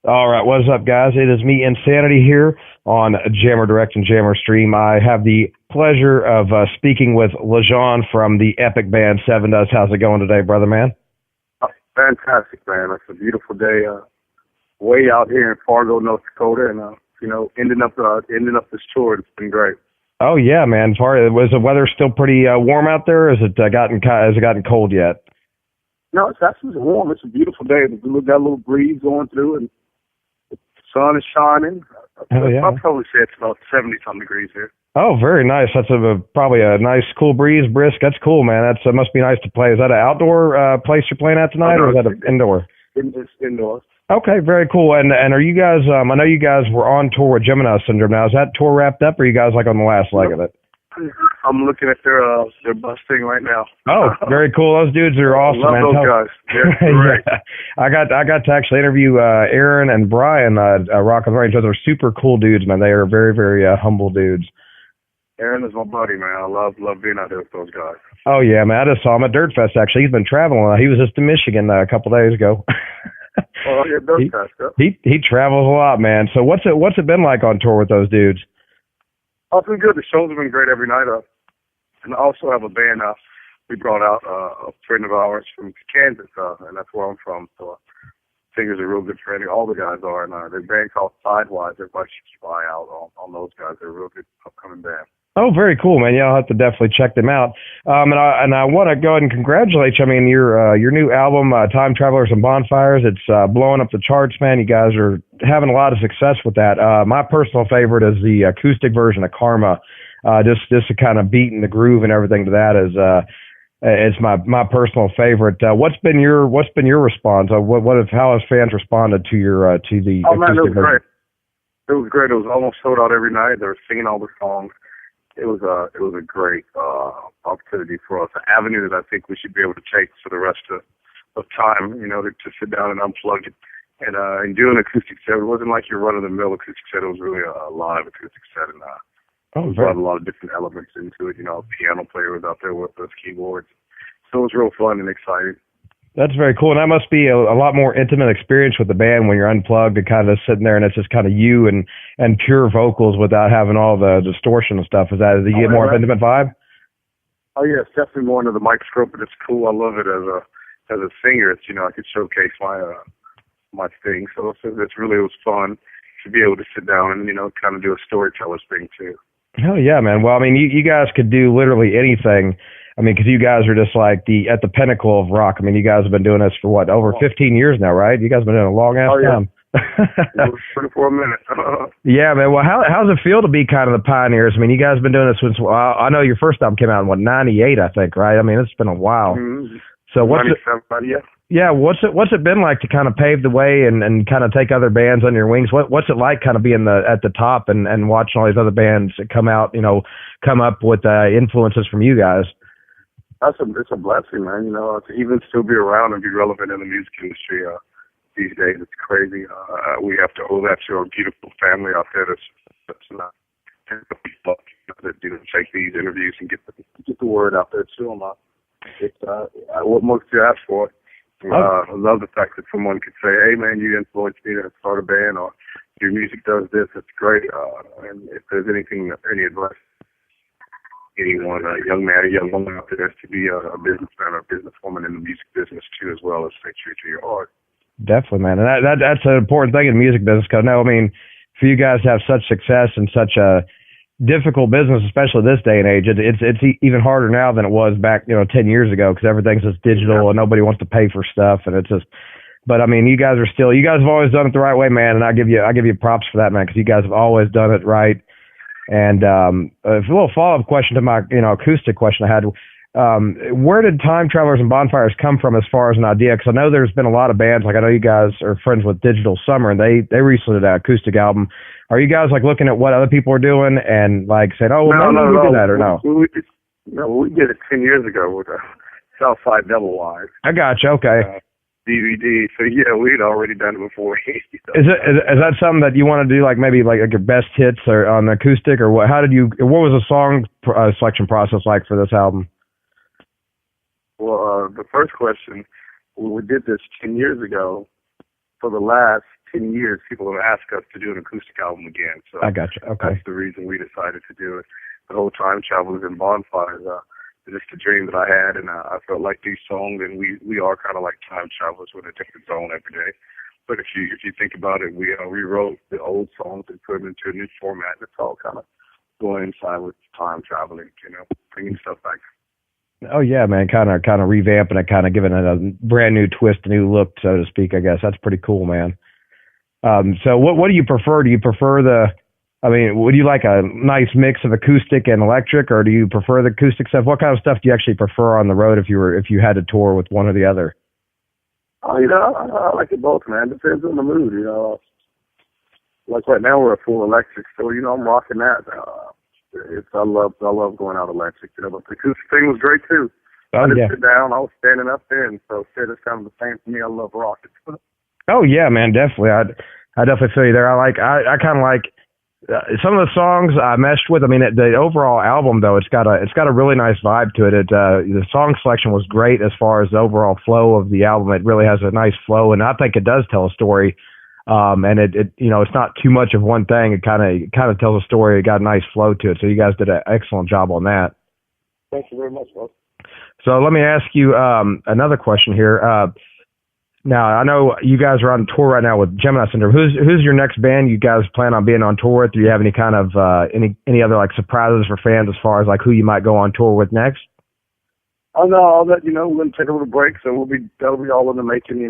All right, what's up, guys? It is me, Insanity, here on Jammer Direct and Jammer Stream. I have the pleasure of speaking with Lajon from the epic band Sevendust. How's it going today, brother man? Fantastic, man. It's a beautiful day, way out here in Fargo, North Dakota, and ending up this tour. It's been great. Oh yeah, man. Was the weather still pretty warm out there? Or has it gotten cold yet? No, it's actually warm. It's a beautiful day. We got a little breeze going through, and the sun is shining. Oh yeah. I'll probably say it's about 70-something degrees here. Oh, very nice. That's probably a nice cool breeze, brisk. That's cool, man. That must be nice to play. Is that an outdoor place you're playing at tonight, or is that an indoor? It's indoors. Okay, very cool. And are you guys? I know you guys were on tour with Gemini Syndrome. Now, is that tour wrapped up, or are you guys like on the last leg of it? I'm looking at their bus thing right now. Oh, very cool. Those dudes are awesome, Love man. those guys. They're great. Yeah. I got to actually interview Aaron and Brian, Rock and Range. Those are super cool dudes, man. They are very, very humble dudes. Aaron is my buddy, man. I love being out there with those guys. Oh yeah, man. I just saw him at Dirt Fest. Actually, he's been traveling. He was just in Michigan a couple days ago. Oh yeah, Dirt Fest. Yeah. He travels a lot, man. So what's it been like on tour with those dudes? Oh, it's been good. The shows have been great every night. And I also have a band we brought out, a friend of ours from Kansas, and that's where I'm from. So singers are real good friends. All the guys are. And their band called Sidewise. Everybody should keep an eye out on those guys. They're a real good upcoming band. Oh, very cool, man. Yeah, I'll have to definitely check them out. And I want to go ahead and congratulate you. I mean, your new album, Time Travelers and Bonfires, it's blowing up the charts, man. You guys are having a lot of success with that. My personal favorite is the acoustic version of Karma. Just to kind of beat in the groove and everything to that is it's my personal favorite. What's been your response? How have fans responded to your to the acoustic version? Great. It was great. It was almost sold out every night. They were singing all the songs. It was a great opportunity for us, an avenue that I think we should be able to take for the rest of time. To sit down and unplug it and do an acoustic set. It wasn't like your run-of-the-mill acoustic set. It was really a live acoustic set, and we brought a lot of different elements into it. A piano player was out there with us, keyboards. So it was real fun and exciting. That's very cool, and that must be a lot more intimate experience with the band when you're unplugged and kind of sitting there, and it's just kind of you and pure vocals without having all the distortion and stuff. Does you get more of an intimate vibe? Oh yeah, it's definitely more into the microscope, but it's cool. I love it as a singer. It's I could showcase my thing. So it was fun to be able to sit down and kind of do a storyteller's thing too. Hell yeah, man. Well, I mean, you guys could do literally anything. I mean, because you guys are just like at the pinnacle of rock. I mean, you guys have been doing this for what, over 15 years now, right? You guys have been doing a long ass time. It was for a minute. Yeah, man. Well, how's it feel to be kind of the pioneers? I mean, you guys have been doing this since, I know your first album came out in 98, I think, right? I mean, it's been a while. Mm-hmm. So what's it been like to kind of pave the way and kind of take other bands under your wings? What's it like kind of being at the top and watching all these other bands come out, come up with influences from you guys? It's a blessing, man. To even still be around and be relevant in the music industry these days, it's crazy. We have to owe that to our beautiful family out there that's not that take these interviews and get the word out there to them. What more could you ask for? I love the fact that someone could say, "Hey, man, you influenced me to start a band," or "Your music does this." It's great. And if there's any advice, anyone, a young man, a young woman out there, to be a businessman or a businesswoman in the music business too, as well as stay true to your art. Definitely, man, and that's an important thing in the music business. Because for you guys to have such success in such a difficult business, especially this day and age, it's even harder now than it was back 10 years ago, because everything's just digital and nobody wants to pay for stuff, and it's just. But I mean, you guys have always done it the right way, man, and I give you props for that, man, because you guys have always done it right. And a little follow-up question to my acoustic question I had. Where did Time Travelers and Bonfires come from as far as an idea? Because I know there's been a lot of bands, like I know you guys are friends with Digital Summer, and they recently did an acoustic album. Are you guys like looking at what other people are doing and like saying, "Oh, well, maybe we did that," or no? We did it 10 years ago with Southside Devil Wise. I got you. Okay. DVD. So yeah, we'd already done it before. Is that something that you want to do, like maybe like your best hits or on acoustic, or what? What was the song selection process like for this album? Well, the first question, we did this 10 years ago. For the last 10 years, people have asked us to do an acoustic album again. So I got you. Okay. That's the reason we decided to do it. The whole Time Travelers and Bonfires, just a dream that I had, and I felt like these songs, and we are kind of like time travelers with a different zone every day. But if you think about it, we rewrote the old songs and put them into a new format, and it's all kind of going inside with time traveling, bringing stuff back. Oh yeah, man, kind of revamping it, kind of giving it a brand new twist, a new look, so to speak. I guess that's pretty cool, man. So what do you prefer? Do you prefer would you like a nice mix of acoustic and electric, or do you prefer the acoustic stuff? What kind of stuff do you actually prefer on the road if you had to tour with one or the other? Oh, I like it both, man. Depends on the mood, Like right now we're a full electric, so I'm rocking that. I love going out electric, but the acoustic thing was great too. Oh, I didn't yeah. sit down, I was standing up there, and so it's kind of the same for me. I love rocking. Oh yeah, man, definitely. I definitely feel you there. I kind of like some of the songs I meshed with. I mean, the overall album though, it's got a really nice vibe to it. The song selection was great as far as the overall flow of the album. It really has a nice flow, and I think it does tell a story. And it's not too much of one thing. It kind of tells a story. It got a nice flow to it. So you guys did an excellent job on that. Thank you very much, bro. So let me ask you another question here. Now I know you guys are on tour right now with Gemini Syndrome. Who's your next band you guys plan on being on tour with? Do you have any kind of any other like surprises for fans as far as like who you might go on tour with next? Oh no, I'll let you know. We're gonna take a little break, so that'll be all in the making.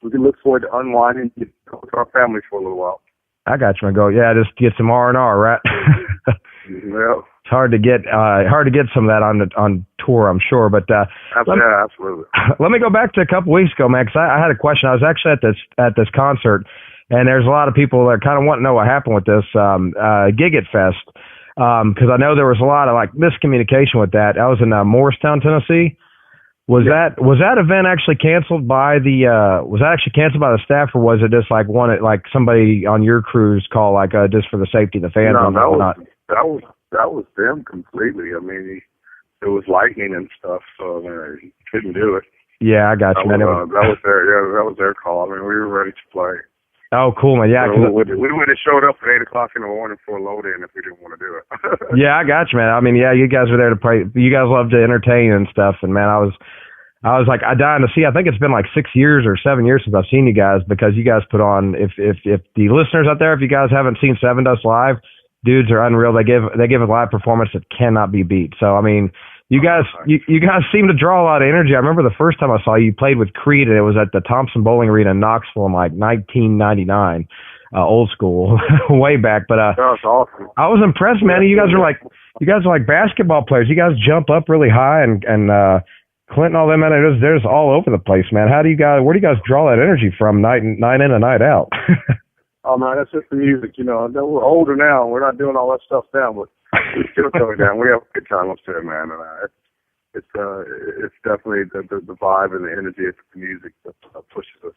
We can look forward to unwinding with our families for a little while. I got you, man. Go, yeah, just get some R&R, right? Yeah. It's hard to get some of that on tour, I'm sure. But absolutely. Let me go back to a couple weeks ago, man, because I had a question. I was actually at this concert, and there's a lot of people that kind of want to know what happened with this Gig It Fest, because I know there was a lot of like miscommunication with that. I was in Morristown, Tennessee. Was that event actually canceled by the staff, or was it just like somebody on your crew's call, like just for the safety of the fans? No, that was them completely. I mean, it was lightning and stuff, so he couldn't do it. Yeah, I got you, man. That was their call. I mean, we were ready to play. Oh, cool, man. Yeah, we would have showed up at 8:00 in the morning for a load in if we didn't want to do it. Yeah, I got you, man. I mean, yeah, you guys were there to play. You guys love to entertain and stuff, and man, I was like, I dying to see. I think it's been like 6 years or 7 years since I've seen you guys, because you guys put on. If the listeners out there, if you guys haven't seen Sevendust live, dudes are unreal. They give a live performance that cannot be beat. So I mean, you guys seem to draw a lot of energy. I remember the first time I saw you played with Creed, and it was at the Thompson Bowling Arena in Knoxville in like 1999, old school, way back. But that was awesome. I was impressed, man. You guys are like basketball players. You guys jump up really high, and Clinton, all them, man, they're just all over the place, man. Where do you guys draw that energy from night in and night out? Oh man, that's just the music, We're older now. We're not doing all that stuff now, but we're still coming down. We have a good time up there, man. And it's definitely the vibe and the energy of the music that pushes us.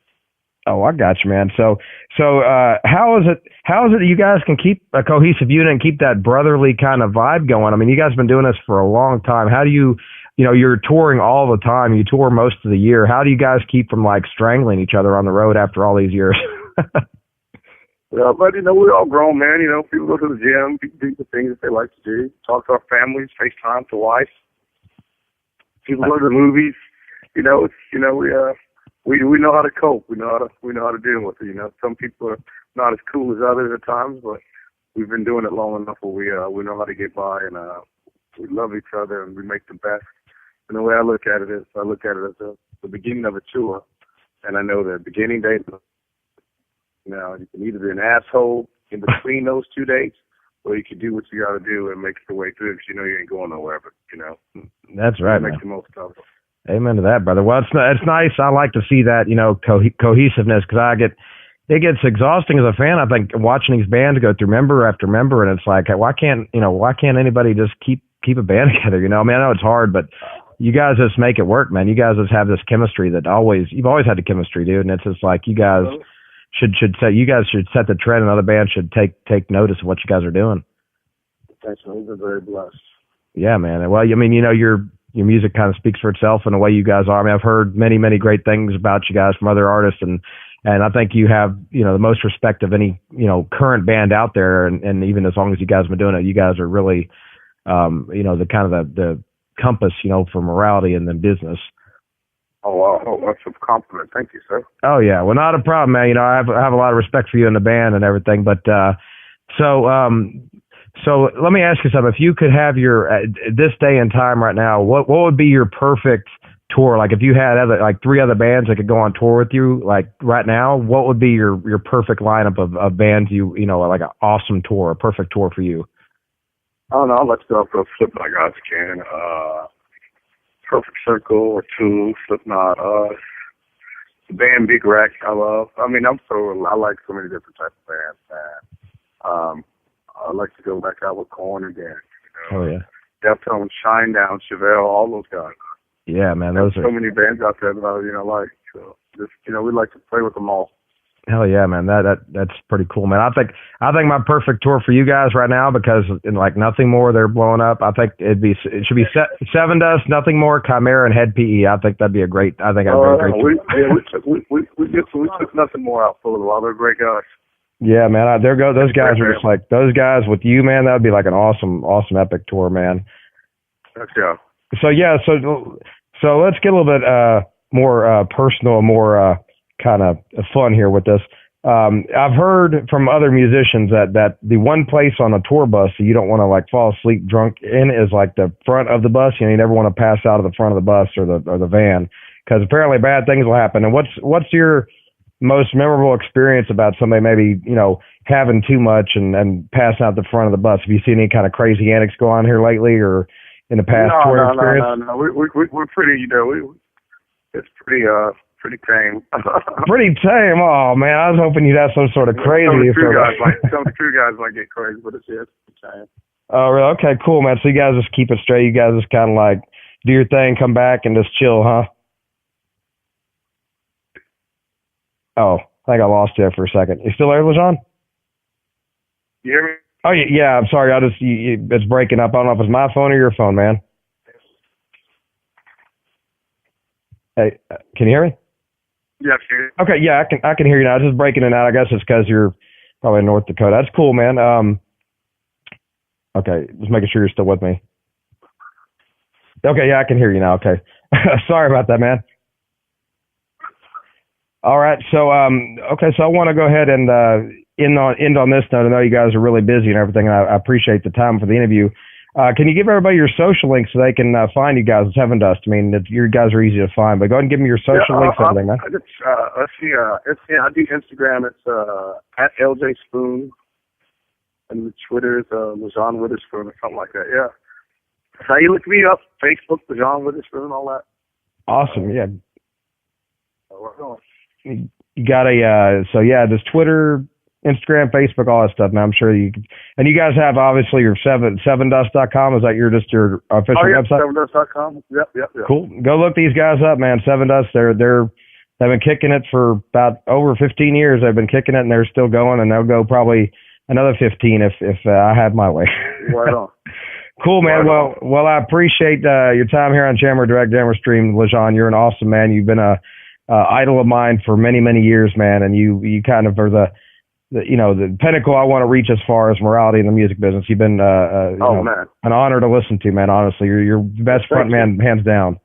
Oh, I got you, man. So how is it that you guys can keep a cohesive unit and keep that brotherly kind of vibe going? I mean, you guys have been doing this for a long time. How do you're touring all the time. You tour most of the year. How do you guys keep from like strangling each other on the road after all these years? Yeah, but we're all grown, man. People go to the gym, people do the things that they like to do. Talk to our families, FaceTime to wife. People go to the movies. We know how to cope. We know how to deal with it. Some people are not as cool as others at times, but we've been doing it long enough where we know how to get by, and we love each other and we make the best. And the way I look at it is, as the beginning of a tour, and I know the beginning days. Now, you can either be an asshole in between those 2 days, or you can do what you got to do and make your way through, because you ain't going nowhere. But that's right, make man. the most of it. Amen to that, brother. Well, it's nice. I like to see that cohesiveness, because it gets exhausting as a fan. I think watching these bands go through member after member, and it's like, why can't anybody just keep a band together? I mean, I know it's hard, but you guys just make it work, man. You guys just have this chemistry you've always had the chemistry, dude. And it's just like you guys should set the trend, and other bands should take notice of what you guys are doing. Thanks, man. We've been very blessed. Yeah, man. Well, I mean, your music kind of speaks for itself in the way you guys are. I mean, I've heard many, many great things about you guys from other artists, and And I think you have, the most respect of any, current band out there. And even as long as you guys have been doing it, you guys are really, the kind of the compass, for morality and then business. Oh, wow. Oh, that's a compliment. Thank you, sir. Oh yeah. Well, not a problem, man. I have a lot of respect for you and the band and everything, but, so let me ask you something. If you could have this day and time right now, what would be your perfect tour? Like if you had three other bands that could go on tour with you, like right now, what would be your perfect lineup of bands? Like an awesome tour, a perfect tour for you. I don't know. Let's go for a Flip Like God's Can, Perfect Circle or Two, Slipknot, the band Big Rack. I love. I like so many different types of bands, man. I like to go back out with Korn again. Oh yeah. Deftones, Shinedown, Chevelle, all those guys. Yeah, man. There's so many bands out there that I like. So just we like to play with them all. Hell yeah, man. That's pretty cool, man. I think my perfect tour for you guys right now, because in like Nothing More, they're blowing up. I think it should be Sevendust, Nothing More, Chimera, and Head PE. I think that'd be a great. I think that'd be a great tour. We took Nothing More out full of them. They're great guys. Yeah, man. There go those guys are just like those guys with you, man. That would be like an awesome epic tour, man. Yeah. So let's get a little bit more personal, more kind of fun here with this. I've heard from other musicians that the one place on a tour bus that you don't want to like fall asleep drunk in is like the front of the bus. You never want to pass out of the front of the bus or the van, because apparently bad things will happen. And what's your most memorable experience about somebody maybe having too much and passing out the front of the bus? Have you seen any kind of crazy antics go on here lately or in the past tour experience? No. We're pretty. It's pretty tame. Pretty tame. Oh man, I was hoping you'd have some sort of crazy. Some of the crew guys might get crazy, but it's pretty tame. Oh really? Okay, cool, man. So you guys just keep it straight. You guys just kind of like do your thing, come back, and just chill, huh? Oh, I think I lost you for a second. You still there, Lajon? You hear me? Oh yeah. I'm sorry. It's breaking up. I don't know if it's my phone or your phone, man. Hey, can you hear me? Yeah, sure. Okay, yeah, I can hear you now. It's just breaking in and out. I guess it's because you're probably in North Dakota. That's cool, man. Okay, just making sure you're still with me. Okay, yeah, I can hear you now. Okay, sorry about that, man. All right, so so I want to go ahead and end on this note. I know you guys are really busy and everything, and I appreciate the time for the interview. Can you give everybody your social links so they can find you guys at Sevendust? I mean, you guys are easy to find, but go ahead and give me your social links and everything, man. Let's see. I do Instagram. It's at LJ Spoon, and the Twitter is Lajon Witherspoon or something like that. Yeah. So you look me up, Facebook, Lajon Witherspoon, all that. Awesome. Yeah. We're going. You got this Twitter, Instagram, Facebook, all that stuff, man. I'm sure you guys have obviously your Sevendust.com. Is that your official website? Sevendust.com. Yep. Cool. Go look these guys up, man. Sevendust. They've been kicking it for about over 15 years. They've been kicking it and they're still going, and they'll go probably another 15 if I had my way. Right on. Cool, man. Right Well, I appreciate your time here on Jammer Direct, Jammer Stream, Lajon. You're an awesome man. You've been a idol of mine for many, many years, man, and you kind of are the pinnacle I want to reach as far as morality in the music business. You've been man, an honor to listen to, man. Honestly, you're the best front man, hands down.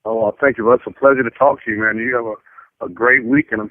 Oh, well, thank you. Well, it's a pleasure to talk to you, man. You have a great week, and I'm